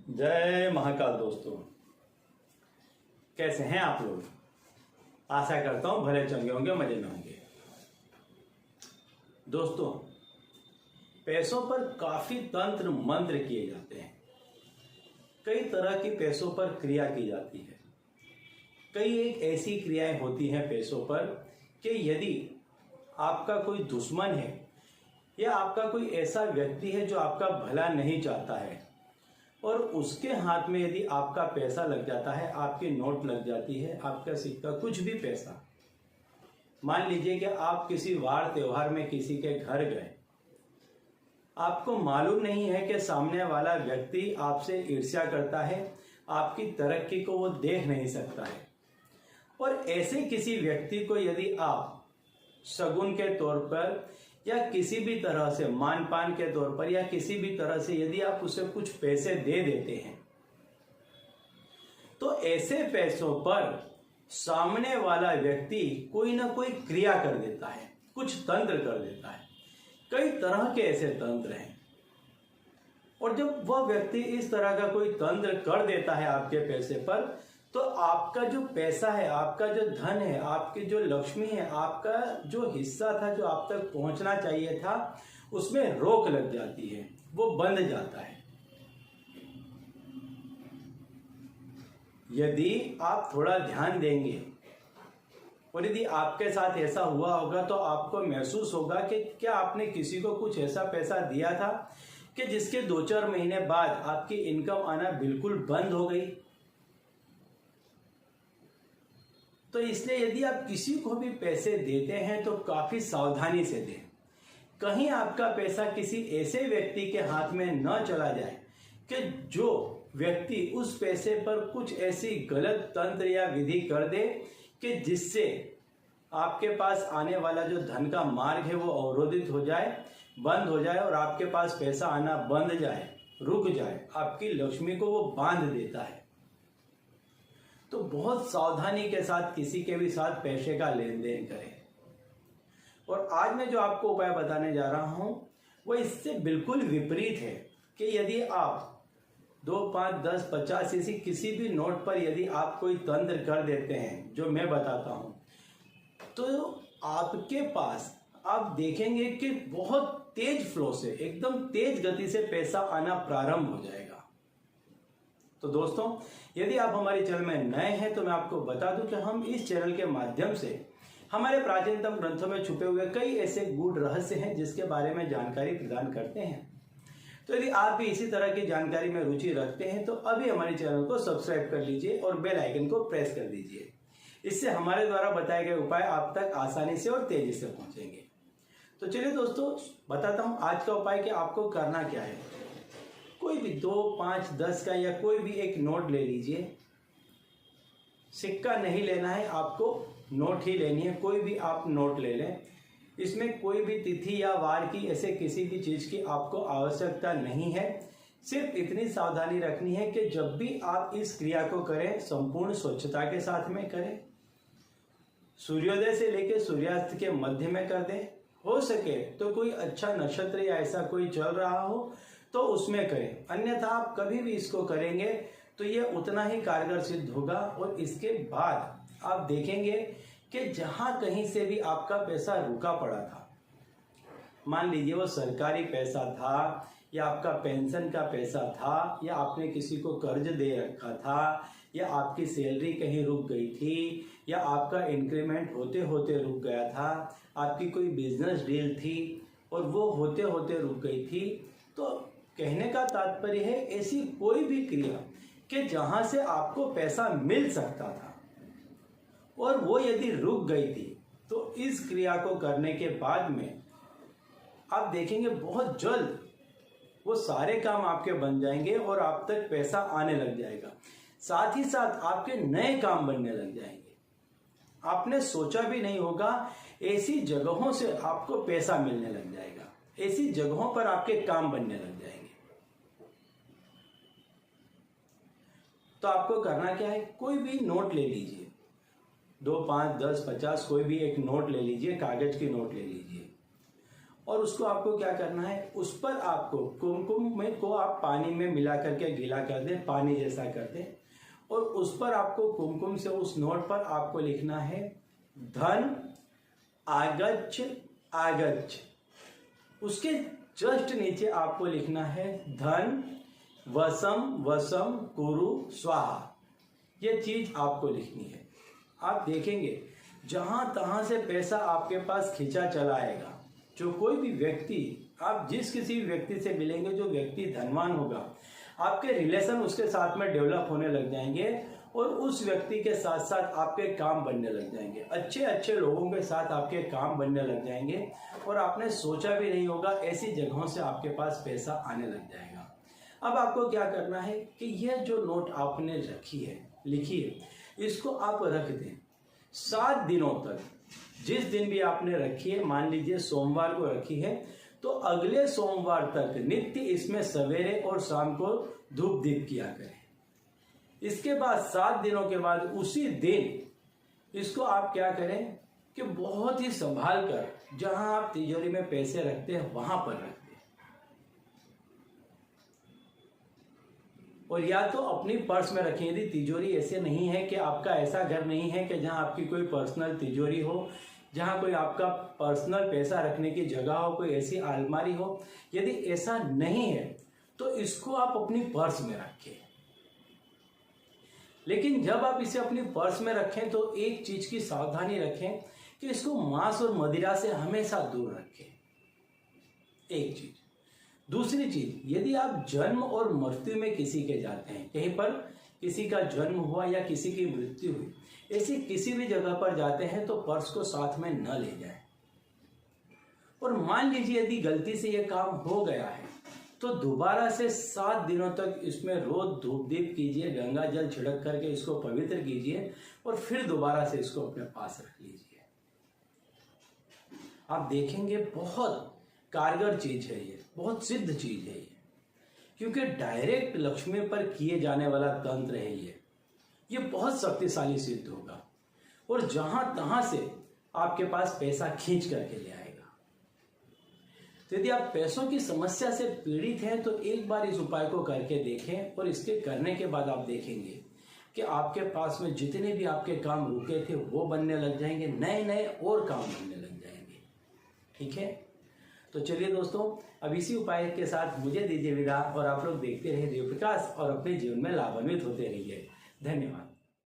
जय महाकाल दोस्तों, कैसे हैं आप लोग। आशा करता हूं भले चंगे होंगे, मजे में होंगे। दोस्तों, पैसों पर काफी तंत्र मंत्र किए जाते हैं। कई तरह की पैसों पर क्रिया की जाती है। कई एक ऐसी क्रियाएं होती हैं पैसों पर कि यदि आपका कोई दुश्मन है या आपका कोई ऐसा व्यक्ति है जो आपका भला नहीं चाहता है और उसके हाथ में यदि आपका पैसा लग जाता है, आपकी नोट लग जाती है, आपका सिक्का, कुछ भी पैसा, मान लीजिए कि आप किसी वार त्योहार में किसी के घर गए, आपको मालूम नहीं है कि सामने वाला व्यक्ति आपसे ईर्ष्या करता है, आपकी तरक्की को वो देख नहीं सकता है, और ऐसे किसी व्यक्ति को यदि आप शगुन के तौर पर या किसी भी तरह से मान पान के तौर पर या किसी भी तरह से यदि आप उसे कुछ पैसे दे देते हैं, तो ऐसे पैसों पर सामने वाला व्यक्ति कोई ना कोई क्रिया कर देता है, कुछ तंत्र कर देता है। कई तरह के ऐसे तंत्र हैं, और जब वह व्यक्ति इस तरह का कोई तंत्र कर देता है आपके पैसे पर, तो आपका जो पैसा है, आपका जो धन है, आपकी जो लक्ष्मी है, आपका जो हिस्सा था जो आप तक पहुंचना चाहिए था, उसमें रोक लग जाती है, वो बंद जाता है। यदि आप थोड़ा ध्यान देंगे और यदि आपके साथ ऐसा हुआ होगा तो आपको महसूस होगा कि क्या आपने किसी को कुछ ऐसा पैसा दिया था कि जिसके 2-4 महीने बाद आपकी इनकम आना बिल्कुल बंद हो गई। तो इसलिए यदि आप किसी को भी पैसे देते हैं तो काफी सावधानी से दें। कहीं आपका पैसा किसी ऐसे व्यक्ति के हाथ में न चला जाए कि जो व्यक्ति उस पैसे पर कुछ ऐसी गलत तंत्र या विधि कर दे कि जिससे आपके पास आने वाला जो धन का मार्ग है वो अवरोधित हो जाए, बंद हो जाए, और आपके पास पैसा आना बंद जाए, रुक जाए, आपकी लक्ष्मी को वो बांध देता है। तो बहुत सावधानी के साथ किसी के भी साथ पैसे का लेन देन करें। और आज मैं जो आपको उपाय बताने जा रहा हूं वो इससे बिल्कुल विपरीत है कि यदि आप 2, 5, 10, 50 ऐसी किसी भी नोट पर यदि आप कोई तंत्र कर देते हैं जो मैं बताता हूं, तो आपके पास आप देखेंगे कि बहुत तेज फ्लो से, एकदम तेज गति से पैसा आना प्रारंभ हो जाएगा। तो दोस्तों, यदि आप हमारे चैनल में नए हैं तो मैं आपको बता दूं कि हम इस चैनल के माध्यम से हमारे प्राचीनतम ग्रंथों में छुपे हुए कई ऐसे गूढ़ रहस्य हैं जिसके बारे में जानकारी प्रदान करते हैं। तो यदि आप भी इसी तरह की जानकारी में रुचि रखते हैं तो अभी हमारे चैनल को सब्सक्राइब कर लीजिए और बेल आइकन को प्रेस कर दीजिए। इससे हमारे द्वारा बताए गए उपाय आप तक आसानी से और तेजी से पहुंचेंगे। तो चलिए दोस्तों, बताता हूं आज का उपाय कि आपको करना क्या है। कोई भी 2, 5, 10 का या कोई भी एक नोट ले लीजिए। सिक्का नहीं लेना है, आपको नोट ही लेनी है। कोई भी आप नोट ले लें, इसमें कोई भी तिथि या वार की ऐसे किसी भी चीज की आपको आवश्यकता नहीं है। सिर्फ इतनी सावधानी रखनी है कि जब भी आप इस क्रिया को करें संपूर्ण स्वच्छता के साथ में करें। सूर्योदय से लेकर सूर्यास्त के मध्य में कर दें। हो सके तो कोई अच्छा नक्षत्र या ऐसा कोई चल रहा हो तो उसमें करें, अन्यथा आप कभी भी इसको करेंगे तो ये उतना ही कारगर सिद्ध होगा। और इसके बाद आप देखेंगे कि जहां कहीं से भी आपका पैसा रुका पड़ा था, मान लीजिए वो सरकारी पैसा था या आपका पेंशन का पैसा था या आपने किसी को कर्ज दे रखा था या आपकी सैलरी कहीं रुक गई थी या आपका इंक्रीमेंट होते होते रुक गया था, आपकी कोई बिजनेस डील थी और वो होते होते रुक गई थी, तो कहने का तात्पर्य है ऐसी कोई भी क्रिया कि जहां से आपको पैसा मिल सकता था और वो यदि रुक गई थी, तो इस क्रिया को करने के बाद में आप देखेंगे बहुत जल्द वो सारे काम आपके बन जाएंगे और आप तक पैसा आने लग जाएगा। साथ ही साथ आपके नए काम बनने लग जाएंगे। आपने सोचा भी नहीं होगा ऐसी जगहों से आपको पैसा मिलने लग जाएगा, ऐसी जगहों पर आपके काम बनने लग जाएंगे। तो आपको करना क्या है, कोई भी नोट ले लीजिए, 2, 5, 10, 50 कोई भी एक नोट ले लीजिए, कागज की नोट ले लीजिए और उसको आपको क्या करना है, उस पर आपको कुमकुम में को आप पानी में मिला करके गीला कर दें, पानी जैसा कर दें, और उस पर आपको कुमकुम से उस नोट पर आपको लिखना है धन आगच्छ आगच्छ। उसके जस्ट नीचे आपको लिखना है धन वसम वसम कुरु स्वाहा। ये चीज आपको लिखनी है। आप देखेंगे जहां तहां से पैसा आपके पास खींचा चला आएगा। जो कोई भी व्यक्ति, आप जिस किसी भी व्यक्ति से मिलेंगे, जो व्यक्ति धनवान होगा, आपके रिलेशन उसके साथ में डेवलप होने लग जाएंगे और उस व्यक्ति के साथ साथ आपके काम बनने लग जाएंगे। अच्छे अच्छे लोगों के साथ आपके काम बनने लग जाएंगे और आपने सोचा भी नहीं होगा ऐसी जगहों से आपके पास पैसा आने लग जाएगा। अब आपको क्या करना है कि यह जो नोट आपने रखी है, लिखी है, इसको आप रख दें 7 दिनों तक। जिस दिन भी आपने रखी है, मान लीजिए सोमवार को रखी है, तो अगले सोमवार तक नित्य इसमें सवेरे और शाम को धूप दीप किया करें। इसके बाद 7 दिनों के बाद उसी दिन इसको आप क्या करें कि बहुत ही संभाल कर, जहां आप तिजोरी में पैसे रखते हैं वहां पर रख दें। और या तो अपनी पर्स में रखें। यदि तिजोरी ऐसे नहीं है कि आपका ऐसा घर नहीं है कि जहां आपकी कोई पर्सनल तिजोरी हो, जहां कोई आपका पर्सनल पैसा रखने की जगह हो, कोई ऐसी अलमारी हो, यदि ऐसा नहीं है तो इसको आप अपनी पर्स में रखें। लेकिन जब आप इसे अपनी पर्स में रखें तो एक चीज की सावधानी रखें कि इसको मांस और मदिरा से हमेशा दूर रखें। एक चीज। दूसरी चीज, यदि आप जन्म और मृत्यु में किसी के जाते हैं, कहीं पर किसी का जन्म हुआ या किसी की मृत्यु हुई, ऐसी किसी भी जगह पर जाते हैं तो पर्स को साथ में न ले जाएं। और मान लीजिए यदि गलती से यह काम हो गया है तो दोबारा से 7 दिनों तक इसमें रोज धूप दीप कीजिए, गंगा जल छिड़क करके इसको पवित्र कीजिए और फिर दोबारा से इसको अपने पास रख लीजिए। आप देखेंगे बहुत कारगर चीज है ये, बहुत सिद्ध चीज है ये, क्योंकि डायरेक्ट लक्ष्मी पर किए जाने वाला तंत्र है ये बहुत शक्तिशाली सिद्ध होगा और जहां तहां से आपके पास पैसा खींच करके ले आएगा। तो यदि आप पैसों की समस्या से पीड़ित हैं तो एक बार इस उपाय को करके देखें और इसके करने के बाद आप देखेंगे कि आपके पास में जितने भी आपके काम रुके थे वो बनने लग जाएंगे, नए नए और काम बनने लग जाएंगे। ठीक है, तो चलिए दोस्तों, अब इसी उपाय के साथ मुझे दीजिए विदा और आप लोग देखते रहिए देव प्रकाश और अपने जीवन में लाभान्वित होते रहिए। धन्यवाद।